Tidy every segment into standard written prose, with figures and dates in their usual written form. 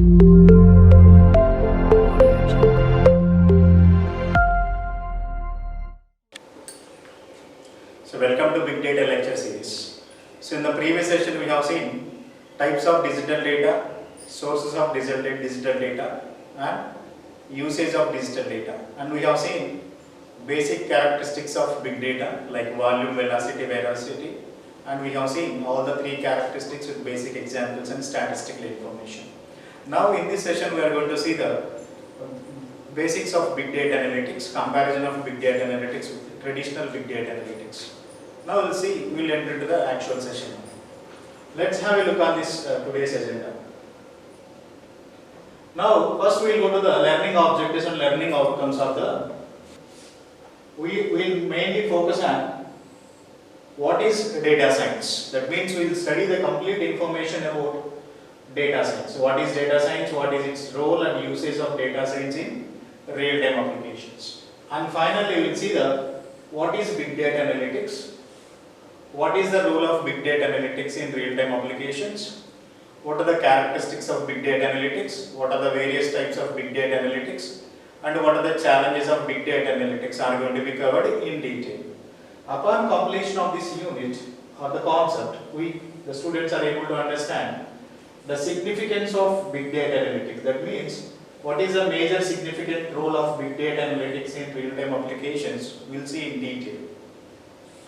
So welcome to Big Data lecture series. So in the previous session we have seen types of digital data, sources of digital data and usage of digital data, and we have seen basic characteristics of big data like volume, velocity, veracity, and we have seen all the three characteristics with basic examples and statistical information. Now in this session we are going to see the basics of big data analytics, comparison of big data analytics with traditional big data analytics. Now we'll enter into the actual session. Let's have a look on this today's agenda. Now first we will go to the learning objectives and learning outcomes of the. We will mainly focus on what is data science. That means we will study the complete information about data science. What is data science, what is its role and usage of data science in real-time applications. And finally we will see what is big data analytics, what is the role of big data analytics in real-time applications, what are the characteristics of big data analytics, what are the various types of big data analytics, and what are the challenges of big data analytics are going to be covered in detail. Upon completion of this unit or the concept, the students are able to understand the significance of big data analytics. That means what is the major significant role of big data analytics in real-time applications, we will see in detail.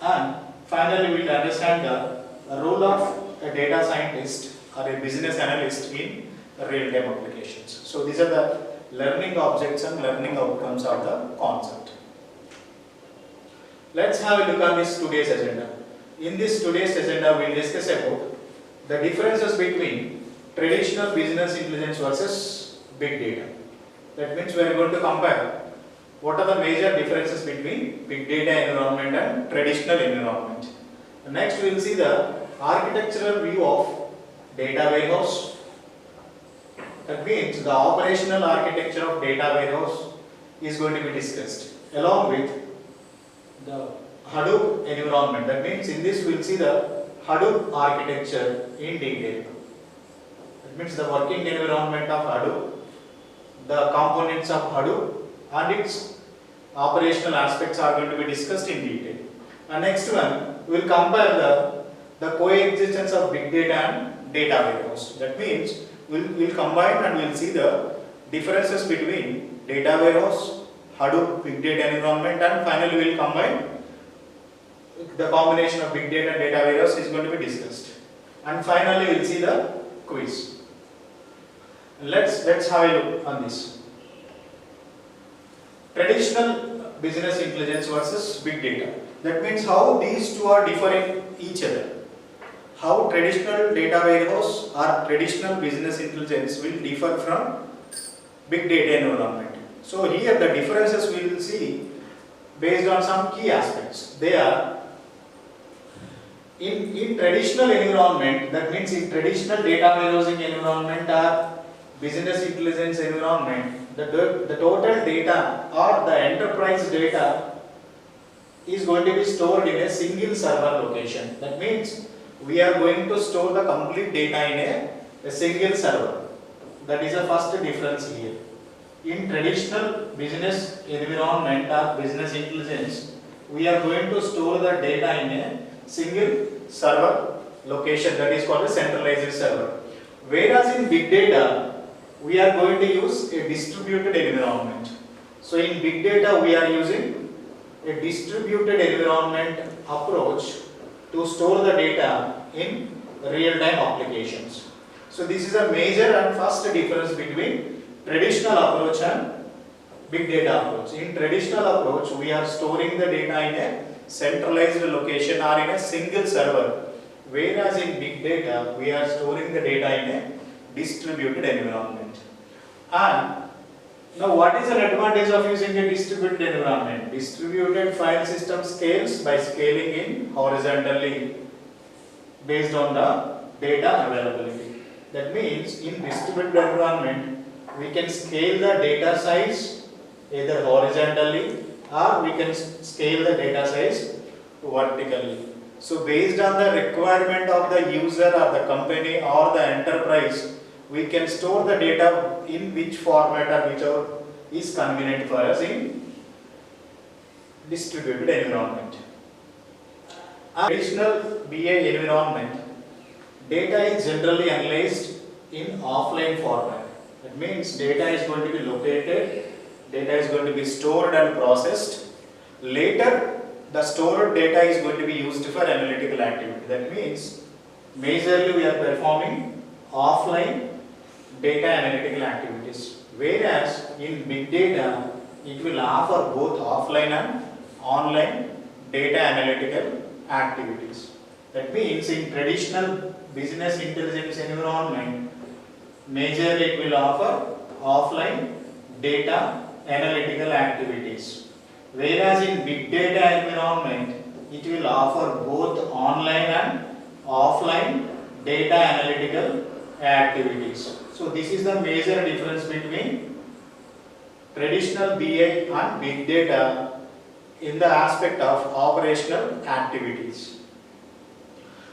And finally, we will understand the role of a data scientist or a business analyst in real-time applications. So these are the learning objects and learning outcomes of the concept. Let's have a look on this today's agenda. In this today's agenda, we will discuss about the differences between traditional business intelligence versus big data. That means we are going to compare what are the major differences between big data environment and traditional environment. Next we will see the architectural view of data warehouse. That means the operational architecture of data warehouse is going to be discussed along with the Hadoop environment. That means in this we will see the Hadoop architecture in detail. That means the working environment of Hadoop, the components of Hadoop and its operational aspects are going to be discussed in detail. And next one, we will compare the coexistence of big data and data warehouse. That means we will combine and we will see the differences between data warehouse, Hadoop, big data environment, and finally we will combine the combination of big data and data warehouse is going to be discussed. And finally we will see the quiz. Let's have a look on this. Traditional business intelligence versus big data. That means how these two are differing each other. How traditional data warehouse or traditional business intelligence will differ from big data environment. So here the differences we will see based on some key aspects. They are in traditional environment, that means in traditional data warehousing environment or business intelligence environment, the total data or the enterprise data is going to be stored in a single server location. That means we are going to store the complete data in a single server. That is the first difference here. In traditional business environment or business intelligence, we are going to store the data in a single server location, that is called a centralized server. Whereas in big data, we are going to use a distributed environment. So in big data, we are using a distributed environment approach to store the data in real-time applications. So this is a major and first difference between traditional approach and big data approach. In traditional approach, we are storing the data in a centralized location or in a single server, whereas in big data, we are storing the data in a distributed environment. And now what is an advantage of using a distributed environment? Distributed file system scales by scaling in horizontally based on the data availability. That means in distributed environment, we can scale the data size either horizontally or we can scale the data size vertically. So based on the requirement of the user or the company or the enterprise, we can store the data in which format or whichever is convenient for us in distributed environment. A traditional BA environment, data is generally analyzed in offline format. That means data is going to be located, data is going to be stored and processed. Later, the stored data is going to be used for analytical activity. That means majorly we are performing offline data analytical activities. Whereas in big data, it will offer both offline and online data analytical activities. That means in traditional business intelligence environment, majorly it will offer offline data analytical activities. Whereas in big data environment, it will offer both online and offline data analytical activities. So this is the major difference between traditional BI and big data in the aspect of operational activities.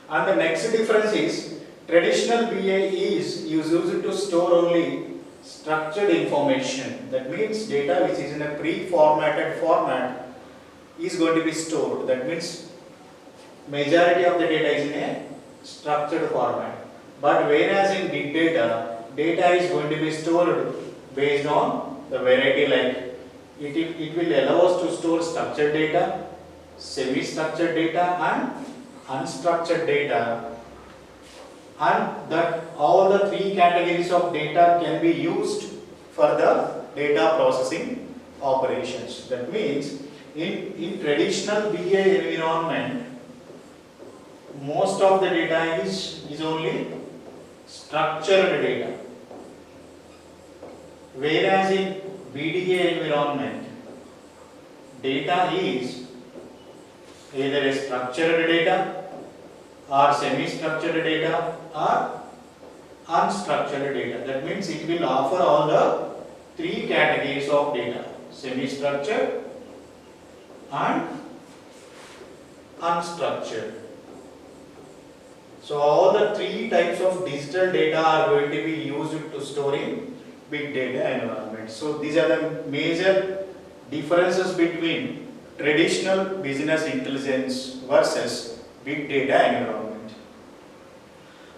And the next difference is traditional BI is used to store only structured information. That means data which is in a pre-formatted format is going to be stored. That means majority of the data is in a structured format. But whereas in big data, data is going to be stored based on the variety, like it will allow us to store structured data, semi-structured data and unstructured data, and that all the three categories of data can be used for the data processing operations. That means in traditional BI environment, most of the data is only structured data. Whereas in BDA environment, data is either a structured data or semi-structured data or unstructured data. That means it will offer all the three categories of data: semi-structured and unstructured. So all the three types of digital data are going to be used to storing big data environment. So these are the major differences between traditional business intelligence versus big data environment.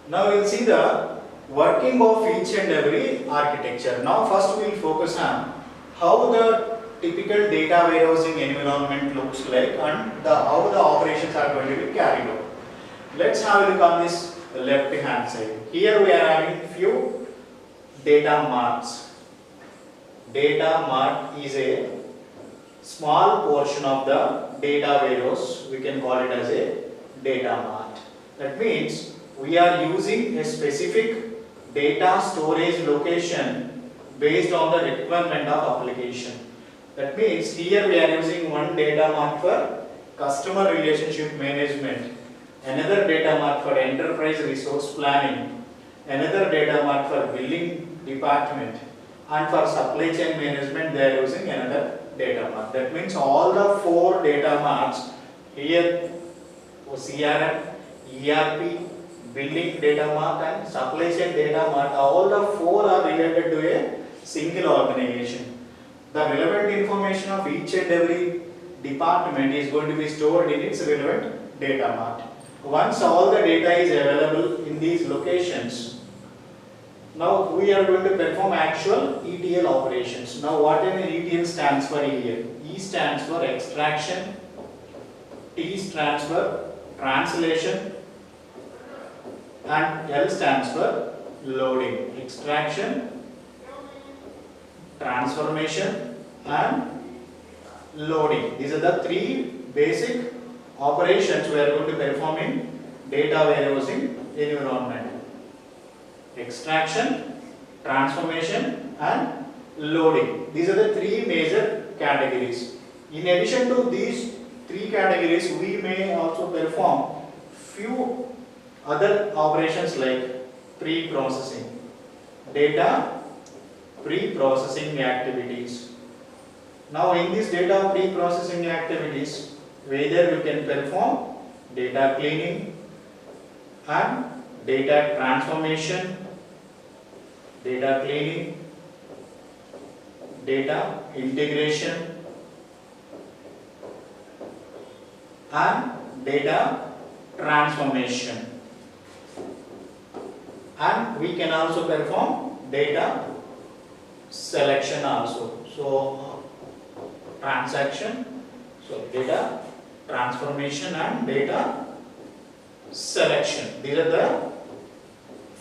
Now we will see the working of each and every architecture. Now first we will focus on how the typical data warehousing environment looks like and how the operations are going to be carried out. Let's have a look on this left hand side. Here we are having few data marts. Data mart is a small portion of the data warehouse. We can call it as a data mart. That means we are using a specific data storage location based on the requirement of application. That means here we are using one data mart for customer relationship management, another data mart for enterprise resource planning, another data mart for billing department, and for supply chain management they are using another data mart. That means all the four data marts here, CRM, ERP, billing data mart and supply chain data mart, all the four are related to a single organization. The relevant information of each and every department is going to be stored in its relevant data mart. Once all the data is available in these locations, now we are going to perform actual ETL operations. Now what an ETL stands for here? E stands for extraction, T stands for translation, and L stands for loading. Extraction, transformation and loading. These are the three basic operations we are going to perform in data warehousing environment. Extraction, transformation and loading. These are the three major categories. In addition to these three categories, we may also perform few other operations like pre-processing, data pre-processing activities. Now in this data pre-processing activities, whether you can perform data cleaning and data transformation data cleaning, data integration, and data transformation. And we can also perform data selection also. So transaction, so data transformation and data selection. These are the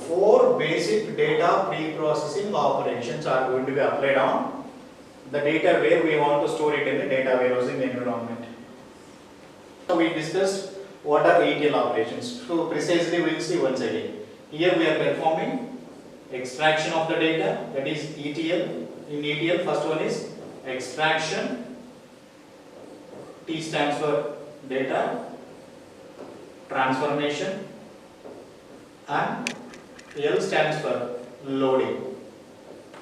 four basic data pre-processing operations are going to be applied on the data where we want to store it in the data warehousing environment. So we discussed what are ETL operations. So precisely we will see once again. Here we are performing extraction of the data, that is ETL. In ETL, first one is extraction. T stands for data transformation, and L stands for loading.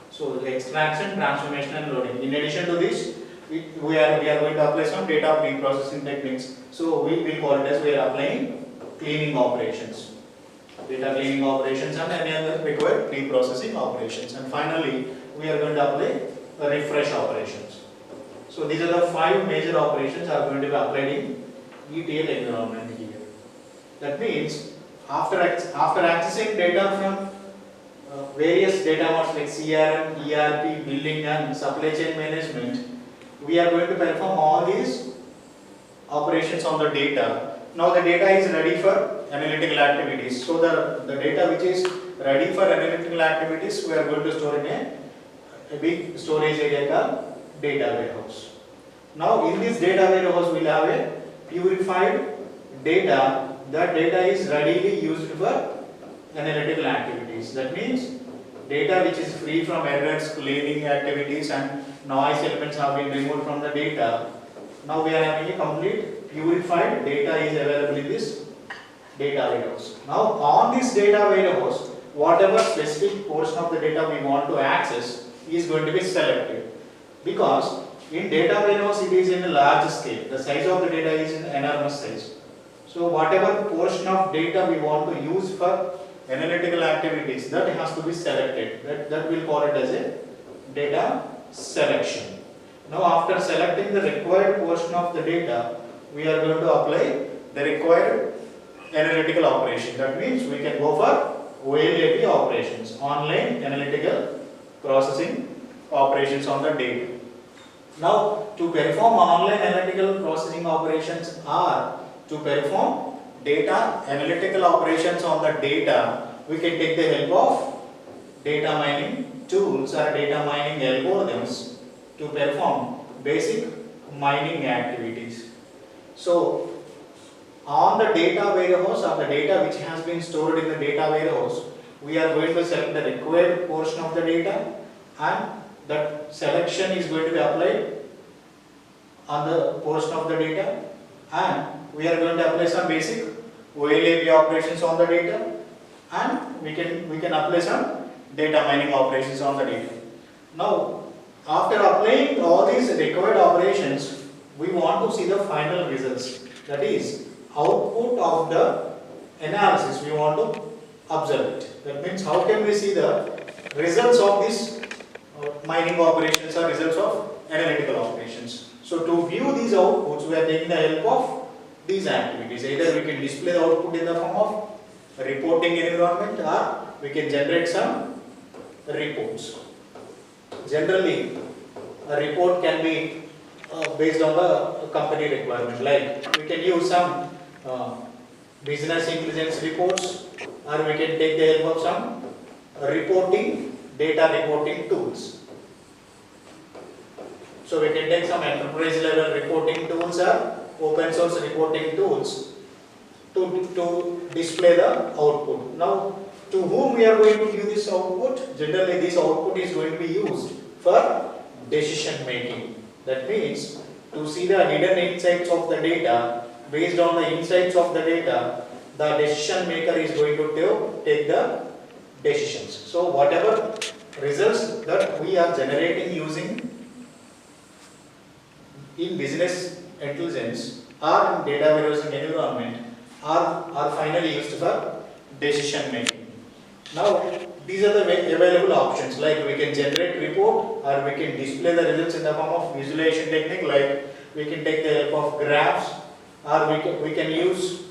So extraction, transformation and loading. In addition to this, we are going to apply some data pre-processing techniques. So we will call it as we are applying cleaning operations. Data cleaning operations and any other required pre-processing operations. And finally, we are going to apply refresh operations. So these are the five major operations are going to be applied in ETL environment here. That means after accessing data from various data modes like CRM, ERP, billing and supply chain management, we are going to perform all these operations on the data. Now the data is ready for analytical activities. So the data which is ready for analytical activities, we are going to store in a big storage area called data warehouse. Now in this data warehouse we will have a purified data. That data is readily used for analytical activities. That means data which is free from errors, cleaning activities and noise elements have been removed from the data. Now we are having a complete purified data is available in this data warehouse. Now on this data warehouse, whatever specific portion of the data we want to access is going to be selected, because in data warehouse it is in a large scale. The size of the data is in enormous size. So whatever portion of data we want to use for analytical activities, that has to be selected. That we'll call it as a data selection. Now after selecting the required portion of the data, we are going to apply the required analytical operation. That means we can go for OLAP operations, online analytical processing operations on the data. Now to perform online analytical processing operations or to perform data analytical operations on the data, we can take the help of data mining tools or data mining algorithms to perform basic mining activities. So on the data warehouse or the data which has been stored in the data warehouse, we are going to select the required portion of the data, and that selection is going to be applied on the portion of the data, and we are going to apply some basic OLAP operations on the data, and we can apply some data mining operations on the data. Now after applying all these required operations, we want to see the final results, that is output of the analysis. We want to observe it. That means how can we see the results of this mining operations or results of analytical operations. So to view these outputs, we are taking the help of these activities. Either we can display the output in the form of reporting environment, or we can generate some reports. Generally, a report can be based on the company requirement. Like we can use some business intelligence reports, or we can take the help of some data reporting tools. So we can take some enterprise level reporting tools or open source reporting tools to display the output. Now to whom we are going to give this output? Generally this output is going to be used for decision making. That means to see the hidden insights of the data. Based on the insights of the data, the decision maker is going to take the decisions. So whatever results that we are generating using in business intelligence or in data warehousing environment are finally used for decision making. Now These are the available options, like we can generate report or we can display the results in the form of visualization technique, like we can take the help of graphs, or we can use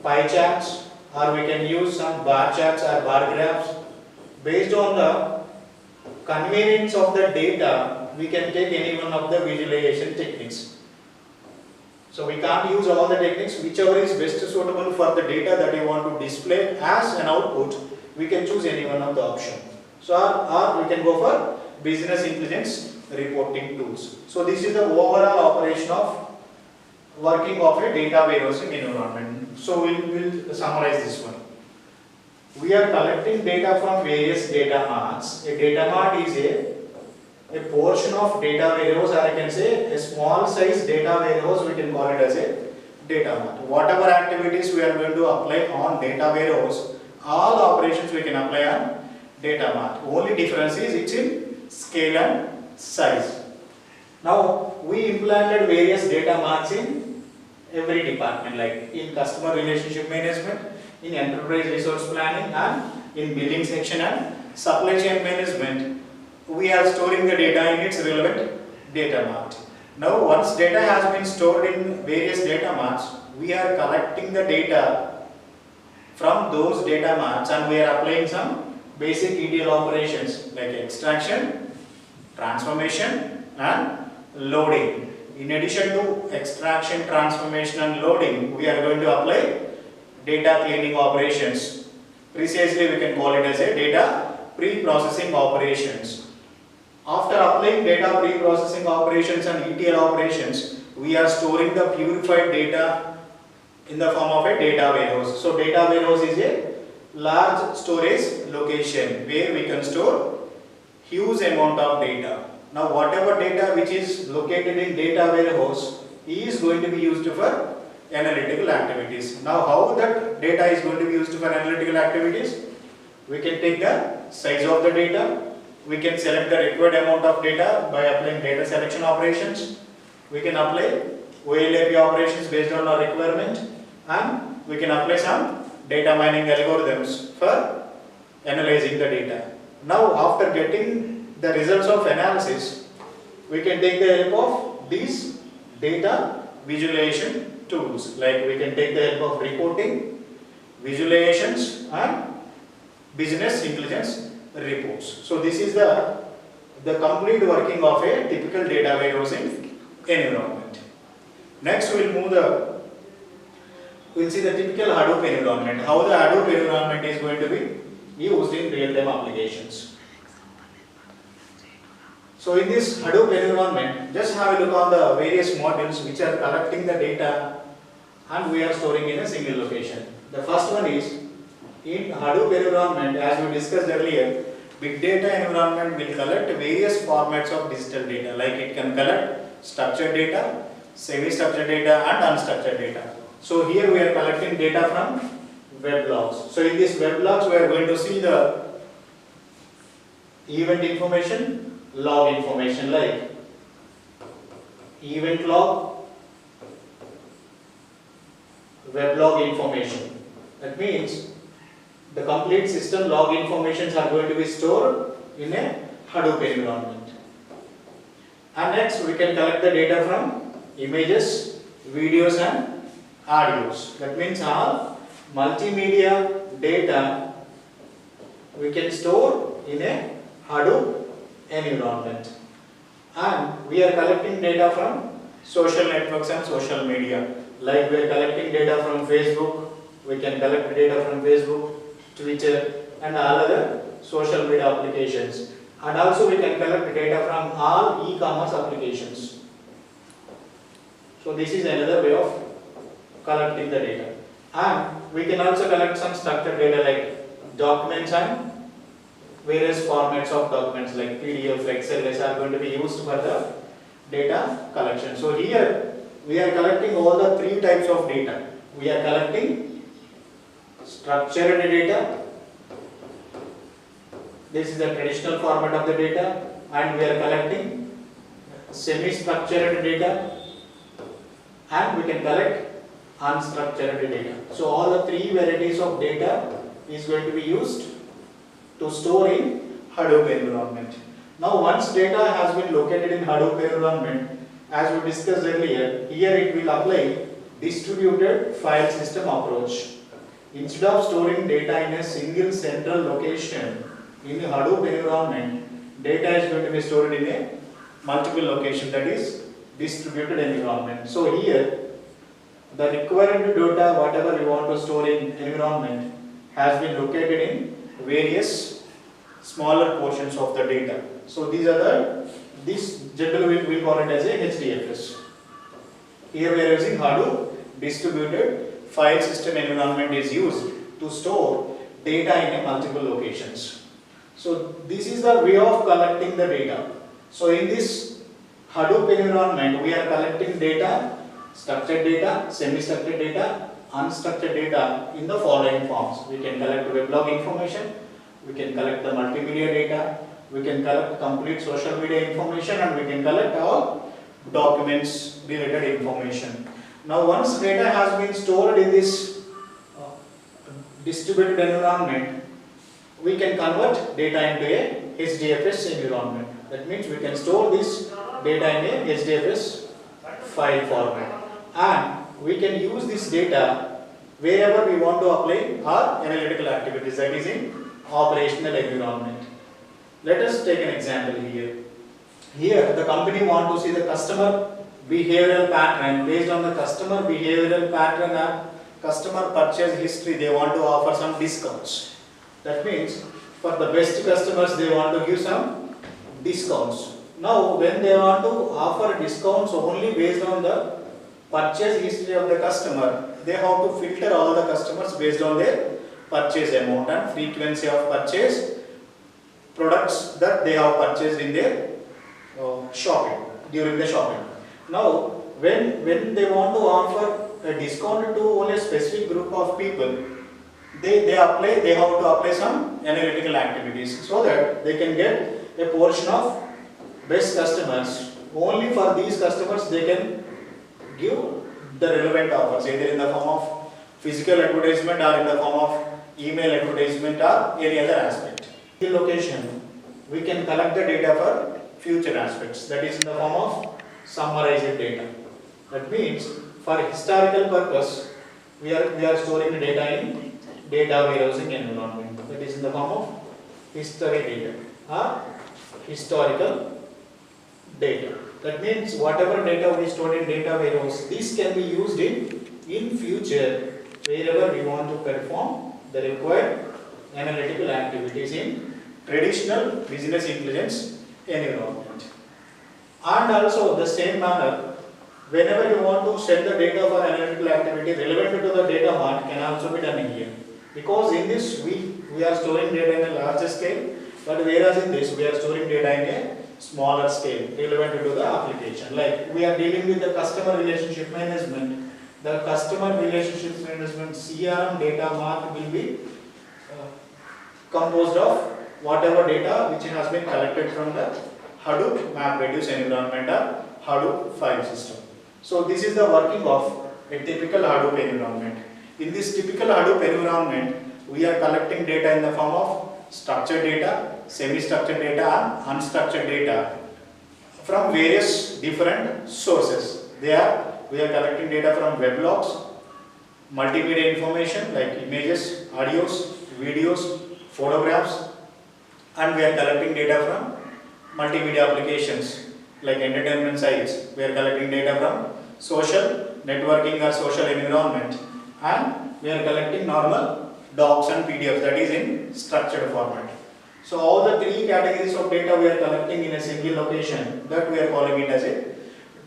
pie charts, or we can use some bar charts or bar graphs. Based on the convenience of the data, we can take any one of the visualization techniques. So we can't use all the techniques, whichever is best suitable for the data that you want to display as an output, we can choose any one of the option. So or we can go for business intelligence reporting tools. So this is the overall operation of working of a data warehousing environment. So we'll summarize this one. We are collecting data from various data marts. A data mart is a portion of data warehouse, or I can say a small size data warehouse, we can call it as a data mart. Whatever activities we are going to apply on data warehouse, all operations we can apply on data mart. Only difference is it's in scale and size. Now we implemented various data marts in every department, like in customer relationship management, in enterprise resource planning, and in billing section and supply chain management. We are storing the data in its relevant data mart. Now once data has been stored in various data marts, we are collecting the data from those data marts and we are applying some basic ETL operations like extraction, transformation and loading. In addition to extraction, transformation and loading, we are going to apply data cleaning operations. Precisely we can call it as a data pre-processing operations. After applying data pre-processing operations and ETL operations, we are storing the purified data in the form of a data warehouse. So data warehouse is a large storage location where we can store huge amount of data. Now whatever data which is located in data warehouse is going to be used for analytical activities. Now how that data is going to be used for analytical activities? We can take the size of the data, we can select the required amount of data by applying data selection operations, we can apply OLAP operations based on our requirement, and we can apply some data mining algorithms for analyzing the data. Now after getting the results of analysis, we can take the help of these data visualization tools, like we can take the help of reporting, visualizations and business intelligence reports. So this is the complete working of a typical data warehousing environment. Next we'll see the typical Hadoop environment, how the Hadoop environment is going to be used in real-time applications. So in this Hadoop environment, just have a look on the various modules which are collecting the data and we are storing in a single location. The first one is, in Hadoop environment, as we discussed earlier, big data environment will collect various formats of digital data, like it can collect structured data, semi-structured data and unstructured data. So here we are collecting data from web logs. So in these web logs we are going to see the event information, log information, like event log, web log information. That means the complete system log informations are going to be stored in a Hadoop environment. And next we can collect the data from images, videos and audios. That means all multimedia data we can store in a Hadoop environment. And we are collecting data from social networks and social media. Like we are collecting data from Facebook, we can collect data from Facebook, Twitter and all other social media applications. And also we can collect data from all e-commerce applications. So this is another way of collecting the data. And we can also collect some structured data like documents and various formats of documents like PDF, XLS are going to be used for the data collection. So here we are collecting all the three types of data. We are collecting structured data. This is the traditional format of the data, and we are collecting semi-structured data, and we can collect unstructured data. So all the three varieties of data is going to be used to store in Hadoop environment. Now once data has been located in Hadoop environment, as we discussed earlier, here it will apply distributed file system approach. Instead of storing data in a single central location in the Hadoop environment, data is going to be stored in a multiple location, that is distributed environment. So here the required data, whatever you want to store in environment, has been located in various smaller portions of the data. So these are this generally we call it as a HDFS. Here we are using Hadoop distributed file system environment is used to store data in a multiple locations. So this is the way of collecting the data. So in this Hadoop environment, we are collecting data, structured data, semi-structured data, unstructured data in the following forms. We can collect weblog information, we can collect the multimedia data, we can collect complete social media information, and we can collect all documents related information. Now once data has been stored in this distributed environment, we can convert data into a HDFS environment. That means we can store this data in a HDFS file format, and we can use this data wherever we want to apply our analytical activities, that is in operational environment. Let us take an example here. Here the company want to see the customer behavioral pattern. Based on the customer behavioral pattern and customer purchase history, they want to offer some discounts. That means for the best customers they want to give some discounts. Now when they want to offer discounts only based on the purchase history of the customer, they have to filter all the customers based on their purchase amount and frequency of purchase products that they have purchased in their shopping, during the shopping. Now when they want to offer a discount to only a specific group of people, they have to apply some analytical activities so that they can get a portion of best customers. Only for these customers they can give the relevant offers, either in the form of physical advertisement or in the form of email advertisement or any other aspect. In the location, we can collect the data for future aspects, that is in the form of summarized data. That means for historical purpose, we are storing the data in data warehousing environment, that is in the form of history data or historical data. That means whatever data we stored in data warehouse, this can be used in future wherever we want to perform the required analytical activities in traditional business intelligence environment. And also the same manner, whenever you want to set the data for analytical activity relevant to the data mart can also be done here. Because in this we are storing data in a larger scale, but whereas in this we are storing data in a smaller scale relevant to the application. Like we are dealing with the customer relationship management. The customer relationship management CRM data mart will be composed of whatever data which has been collected from the Hadoop MapReduce environment or Hadoop file system. So this is the working of a typical Hadoop environment. In this typical Hadoop environment, we are collecting data in the form of structured data, semi-structured data and unstructured data from various different sources. We are collecting data from weblogs, multimedia information like images, audios, videos, photographs, and we are collecting data from multimedia applications like entertainment sites. We are collecting data from social networking or social environment, and we are collecting normal docs and PDFs, that is in structured format. So all the three categories of data we are collecting in a single location, that we are calling it as a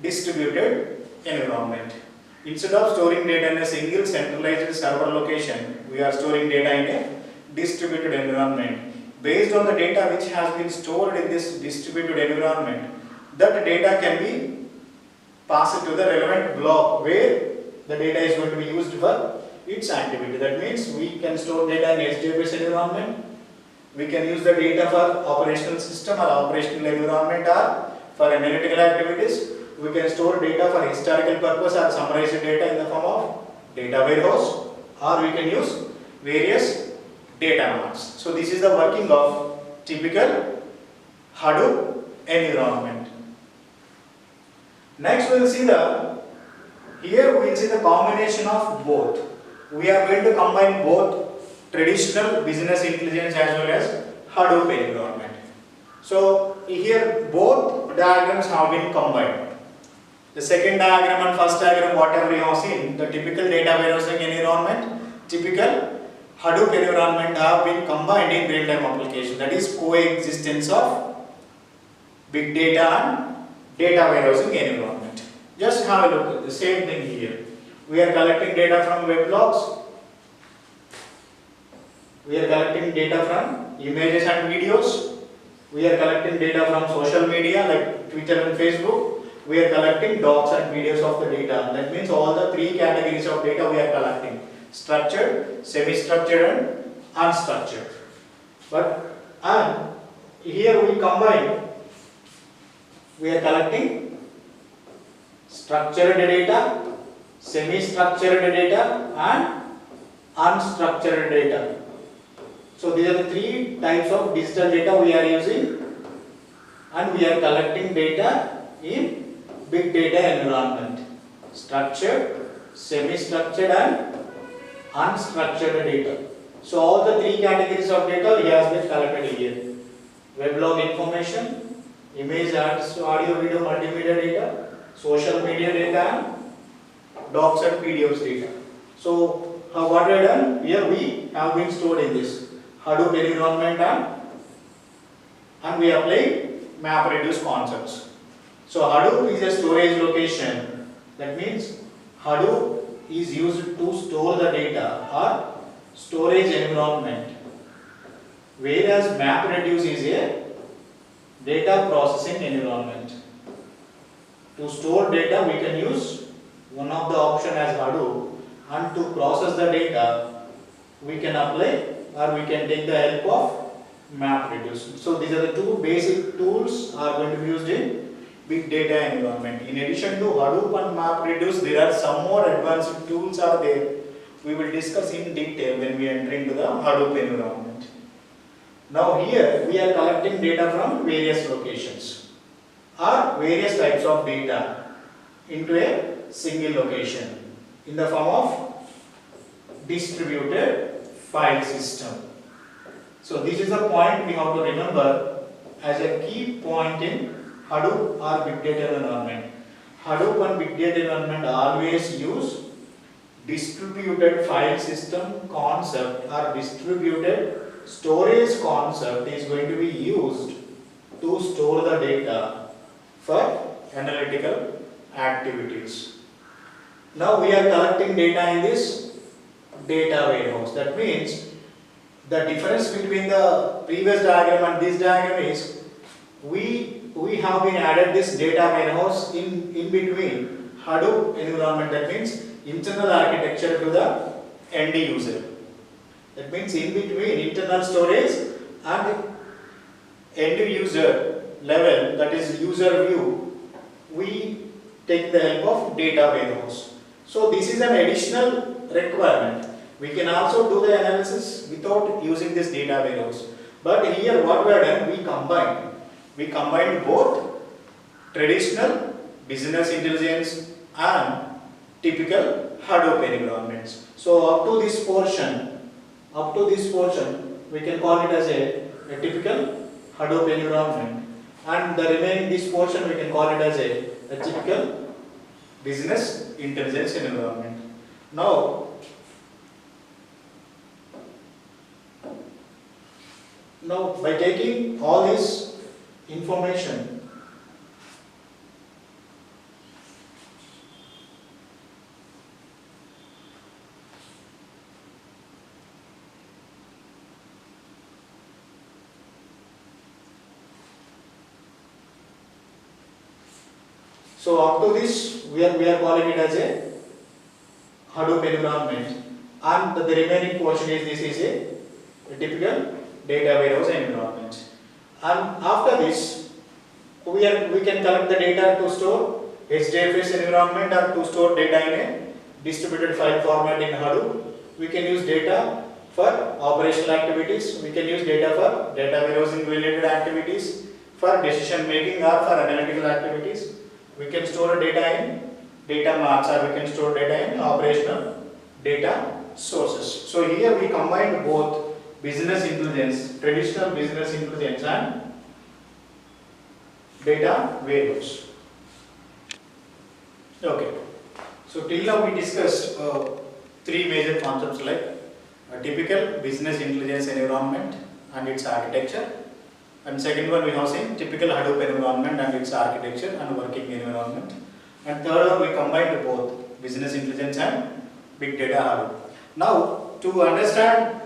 distributed environment. Instead of storing data in a single centralized server location, we are storing data in a distributed environment. Based on the data which has been stored in this distributed environment, that data can be passed to the relevant block where the data is going to be used for its activity. That means we can store data in HDFS environment, we can use the data for operational system or operational environment or for analytical activities. We can store data for historical purpose or summarized data in the form of data warehouse, or we can use various data marts. So this is the working of typical Hadoop environment. Next we will see here we will see the combination of both. We are going to combine both traditional business intelligence as well as Hadoop environment. So here both diagrams have been combined. The second diagram and first diagram, whatever you have seen, the typical data warehousing environment, typical Hadoop environment have been combined in real-time application. That is coexistence of big data and data warehousing environment. Just have a look at the same thing here. We are collecting data from weblogs. We are collecting data from images and videos. We are collecting data from social media like Twitter and Facebook. We are collecting docs and videos of the data. That means all the three categories of data we are collecting: structured, semi-structured and unstructured. And here we combine, we are collecting structured data, semi-structured data and unstructured data. So these are the three types of digital data we are using, and we are collecting data in big data environment: structured, semi-structured and unstructured data. So all the three categories of data has been collected here: weblog information, image, ads, audio, video, multimedia data, social media data and docs and PDFs data. So what we have done here, we have been stored in this Hadoop environment and we apply MapReduce concepts. So Hadoop is a storage location. That means Hadoop is used to store the data or storage environment, whereas MapReduce is a data processing environment. To store data, we can use one of the option as Hadoop, and to process the data, we can apply or we can take the help of MapReduce. So these are the two basic tools are going to be used in big data environment. In addition to Hadoop and MapReduce, there are some more advanced tools are there. We will discuss in detail when we enter into the Hadoop environment. Now here we are collecting data from various locations or various types of data into a single location in the form of distributed file system. So this is the point we have to remember as a key point in Hadoop or big data environment. Hadoop and big data environment always use distributed file system concept or distributed storage concept is going to be used to store the data for analytical activities. Now we are collecting data in this data warehouse. That means the difference between the previous diagram and this diagram is we have been added this data warehouse in between Hadoop environment. That means internal architecture to the end user. That means in between internal storage and end user level, that is user view, we take the help of data warehouse. So this is an additional requirement. We can also do the analysis without using this data warehouse. But here what we have done, we combined both traditional business intelligence and typical Hadoop environments. So up to this portion, we can call it as a typical Hadoop environment, and the remaining this portion we can call it as a typical business intelligence environment. Now by taking all this information, so up to this we are calling it as a Hadoop environment, and the remaining portion is this is a typical data warehouse environment. And after this we can collect the data to store HDFS environment or to store data in a distributed file format in Hadoop. We can use data for operational activities. We can use data for data warehousing related activities, for decision making or for analytical activities. We can store data in data marts, or we can store data in operational data sources. So here we combined both business intelligence, traditional business intelligence and data warehouse. Okay. So till now we discussed three major concepts like a typical business intelligence environment and its architecture, and second one we have seen typical Hadoop environment and its architecture and working environment, and third one we combined both business intelligence and big data Hadoop. Now to understand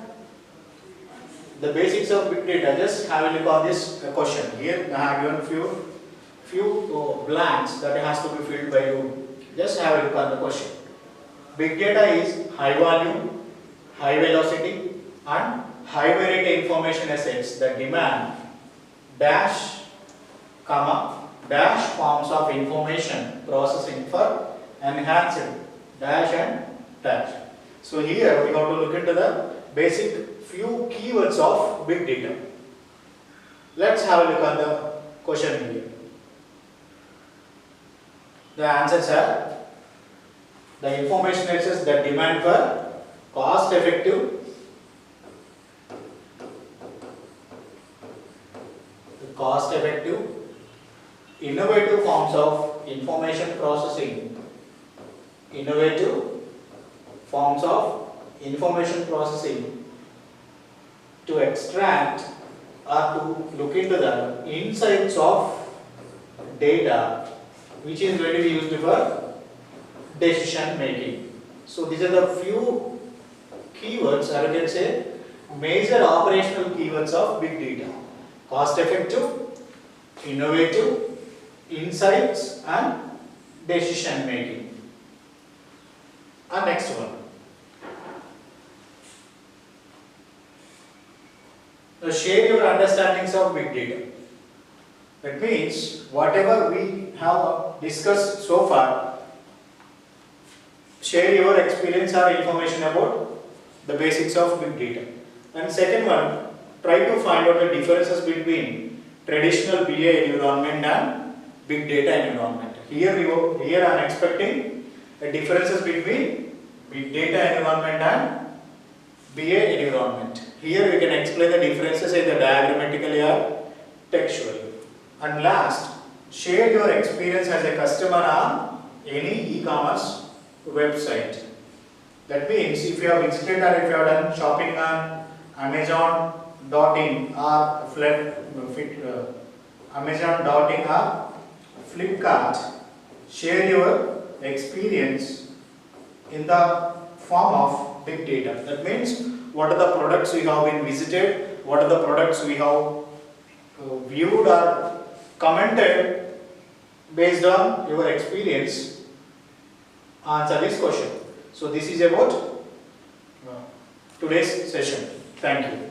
the basics of big data, just have a look on this question. Here I have given few blanks that has to be filled by you. Just have a look on the question. Big data is high volume, high velocity and high variety information assets that demand dash, comma, dash forms of information processing for enhanced dash and dash. So here we have to look into the basic few keywords of big data. Let's have a look on the question here. The answers are the information assets that demand for cost effective, innovative forms of information processing, to extract or to look into the insights of data which is going to be used for decision making. So these are the few keywords, or you can say major operational keywords of big data: cost effective, innovative, insights and decision making. And next one. Now share your understandings of big data. That means whatever we have discussed so far, share your experience or information about the basics of big data. And second one, try to find out the differences between traditional BA environment and big data environment. Here I am expecting the differences between big data environment and BA environment. Here we can explain the differences either diagrammatically or textually. And last, share your experience as a customer on any e-commerce website. That means if you have visited or if you have done shopping on Amazon.in or Flipkart, share your experience in the form of big data. That means what are the products we have been visited, what are the products we have viewed or commented. Based on your experience, answer this question. So this is about today's session. Thank you.